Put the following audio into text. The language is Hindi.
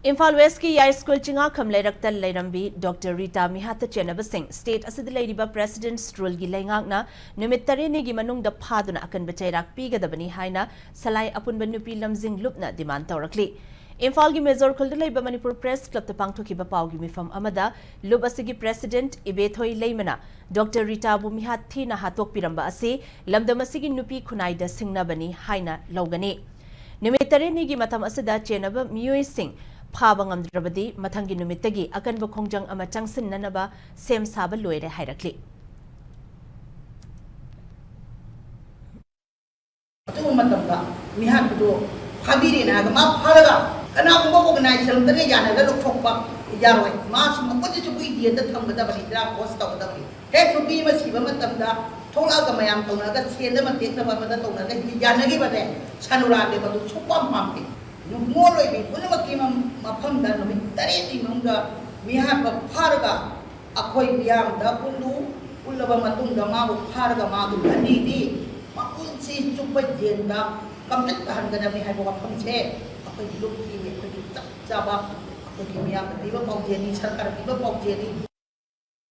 इम्फाल वेस्ट की याई स्कूल चिंगा खमलेरक्ता लेरंबी डॉक्टर रीटा मिहाता चेनबसिंग स्टेट असिद लेरिबा प्रेसिडेंट्स रूल की लेंगाकना नुमित तरेनी की मनुंग द फादुना अकन बचैराक पीगदबनी हाइना सलाई अपुनब नुपी लमजिंग लुपना डिमांड तौरकली इम्फाल की मेजर खुलद लेबा मणिपुर प्रेस क्लब द पांगथोकिबा पाउगी मिफम अमदा लुब असिगी प्रेसिडेंट इबेथोई लेमना डॉक्टर रीटा बु मिहात थीना हातोकपिरंबा असे लमदम असिगी नुपी खुनाइदा सिंगनबनी हाइना लौगनी नुमित तरेनी की मतम असिदा चेनब मियोइसिंग फाबंगमद्रबदी मथंगी नुमित्तगी अकनब खोंजंग अमा चंगसिन्ननबा सेम साबा लोइरे हाइरक्ली अतु मतमदा मिहाबदो फाबिरेना मा फारगा कनागुंबा ऑर्गेनाइजेशन तने यानागा लुखोकबा यारोय मा सुम कोजि चुबु इडियत थंगदबनी द्रा पोस्ट तौदबनी हेक नुपी मसिबा मतमदा थोलागा मयाम तौनागा सेंद मतेकनबा मदा तौनागा यानागी बदे सनुराल दे बदु छुपम पामके मोलोय बि पुनमकी मफम दा नुमि तरेती मंगा मिहाब फारगा अखोय बियाम दा पुंदु उल्लबा मतुंगा माबु फारगा मागु धनी दी माकुंसी चुप जेंदा कम्प्लीट हनगदबनी हाइबो वफमसे अखोय लुक्की अखोय चप चाबा अखोय मियाम दिबा पौजेनी सरकार दिबा पौजेनी